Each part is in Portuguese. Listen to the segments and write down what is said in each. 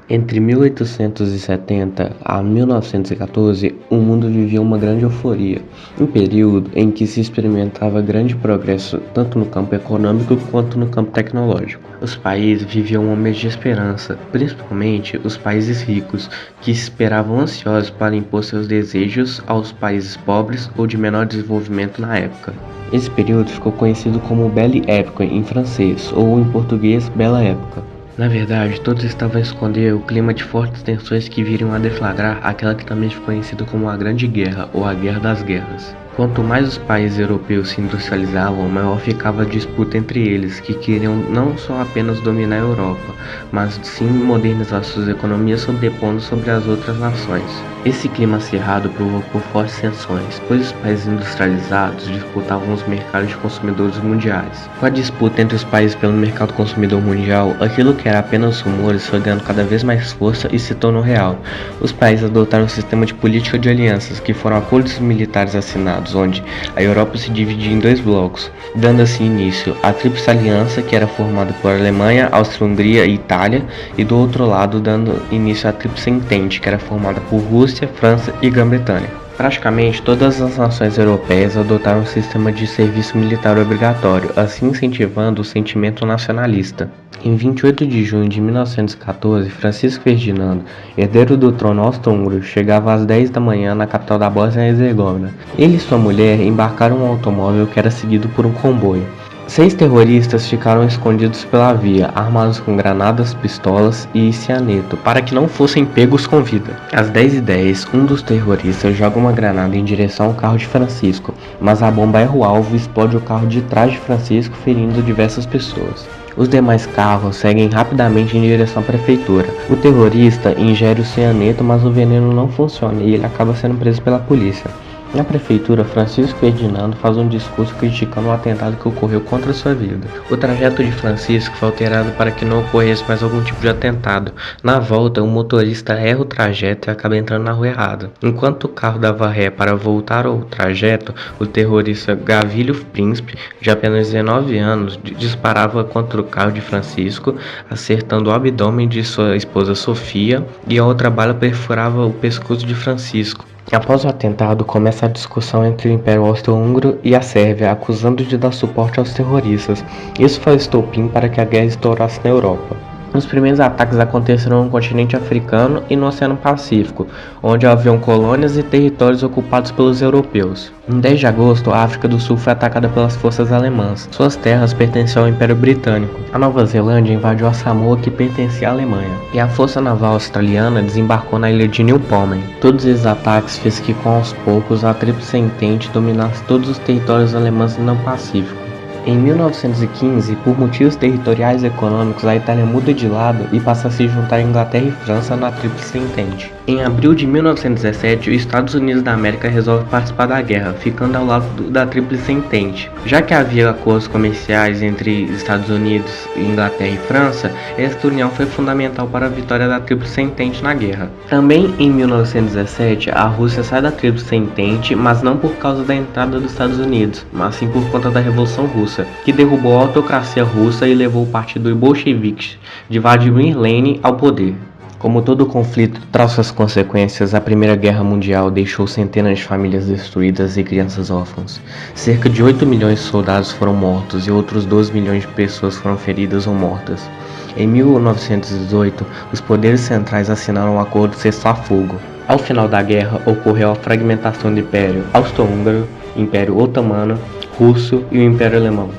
Entre 1870 a 1914, o mundo vivia uma grande euforia, um período em que se experimentava grande progresso tanto no campo econômico quanto no campo tecnológico. Os países viviam momentos de esperança, principalmente os países ricos, que esperavam ansiosos para impor seus desejos aos países pobres ou de menor desenvolvimento na época. Esse período ficou conhecido como Belle Époque em francês, ou em português, Bela Época. Na verdade, todos estavam a esconder o clima de fortes tensões que viriam a deflagrar aquela que também ficou conhecida como a Grande Guerra, ou a Guerra das Guerras. Quanto mais os países europeus se industrializavam, maior ficava a disputa entre eles, que queriam não só apenas dominar a Europa, mas sim modernizar suas economias sobrepondo sobre as outras nações. Esse clima acirrado provocou fortes tensões, pois os países industrializados disputavam os mercados de consumidores mundiais. Com a disputa entre os países pelo mercado consumidor mundial, aquilo que era apenas rumores foi ganhando cada vez mais força e se tornou real. Os países adotaram um sistema de política de alianças, que foram acordos militares assinados, onde a Europa se dividia em dois blocos, dando assim início à Tríplice Aliança, que era formada por Alemanha, Áustria-Hungria e Itália, e do outro lado dando início à Tríplice Entente, que era formada por Rússia, França e Grã-Bretanha. Praticamente todas as nações europeias adotaram um sistema de serviço militar obrigatório, assim incentivando o sentimento nacionalista. Em 28 de junho de 1914, Francisco Ferdinando, herdeiro do trono austro-húngaro, chegava às 10 da manhã na capital da Bósnia-Herzegovina. Ele e sua mulher embarcaram em um automóvel que era seguido por um comboio. 6 terroristas ficaram escondidos pela via, armados com granadas, pistolas e cianeto, para que não fossem pegos com vida. Às 10h10, um dos terroristas joga uma granada em direção ao carro de Francisco, mas a bomba erra o alvo e explode o carro de trás de Francisco, ferindo diversas pessoas. Os demais carros seguem rapidamente em direção à prefeitura. O terrorista ingere o cianeto, mas o veneno não funciona e ele acaba sendo preso pela polícia. Na prefeitura, Francisco Ferdinando faz um discurso criticando o atentado que ocorreu contra sua vida. O trajeto de Francisco foi alterado para que não ocorresse mais algum tipo de atentado. Na volta, o motorista erra o trajeto e acaba entrando na rua errada. Enquanto o carro dava ré para voltar ao trajeto, o terrorista Gavilho Príncipe, de apenas 19 anos, disparava contra o carro de Francisco, acertando o abdômen de sua esposa Sofia, e a outra bala perfurava o pescoço de Francisco. Após o atentado, começa a discussão entre o Império Austro-Húngaro e a Sérvia, acusando de dar suporte aos terroristas. Isso foi o estopim para que a guerra estourasse na Europa. Os primeiros ataques aconteceram no continente africano e no Oceano Pacífico, onde haviam colônias e territórios ocupados pelos europeus. Em 10 de agosto, a África do Sul foi atacada pelas forças alemãs. Suas terras pertenciam ao Império Britânico. A Nova Zelândia invadiu a Samoa, que pertencia à Alemanha, e a Força Naval Australiana desembarcou na ilha de Newfoundland. Todos esses ataques fez que, com aos poucos, a Tríplice Entente dominasse todos os territórios alemães no Pacífico. Em 1915, por motivos territoriais e econômicos, a Itália muda de lado e passa a se juntar à Inglaterra e França na Tríplice Entente. Em abril de 1917, os Estados Unidos da América resolve participar da guerra, ficando ao lado da Tríplice Entente. Já que havia acordos comerciais entre Estados Unidos, Inglaterra e França, esta união foi fundamental para a vitória da Tríplice Entente na guerra. Também em 1917, a Rússia sai da Tríplice Entente, mas não por causa da entrada dos Estados Unidos, mas sim por conta da Revolução Russa, que derrubou a autocracia russa e levou o partido bolchevique de Vladimir Lenin ao poder. Como todo conflito traz suas consequências, a Primeira Guerra Mundial deixou centenas de famílias destruídas e crianças órfãs. Cerca de 8 milhões de soldados foram mortos e outros 12 milhões de pessoas foram feridas ou mortas. Em 1918, os poderes centrais assinaram um acordo de cessar-fogo. Ao final da guerra, ocorreu a fragmentação do Império Austro-Húngaro, Império Otomano, Russo e o Império Alemão.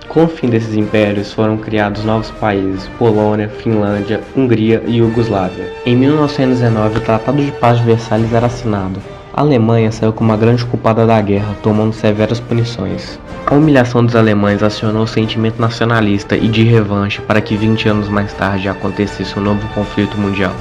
Com o fim desses impérios, foram criados novos países: Polônia, Finlândia, Hungria e Iugoslávia. Em 1919, o Tratado de Paz de Versalhes era assinado. A Alemanha saiu como a grande culpada da guerra, tomando severas punições. A humilhação dos alemães acionou o sentimento nacionalista e de revanche para que 20 anos mais tarde acontecesse um novo conflito mundial.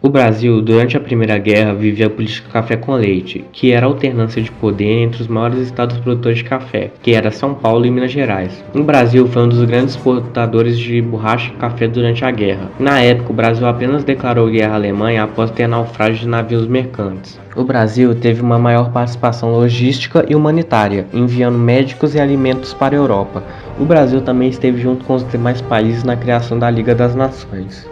O Brasil, durante a Primeira Guerra, vivia a política café com leite, que era a alternância de poder entre os maiores estados produtores de café, que era São Paulo e Minas Gerais. O Brasil foi um dos grandes exportadores de borracha e café durante a guerra. Na época, o Brasil apenas declarou guerra à Alemanha após ter naufrágio de navios mercantes. O Brasil teve uma maior participação logística e humanitária, enviando médicos e alimentos para a Europa. O Brasil também esteve junto com os demais países na criação da Liga das Nações.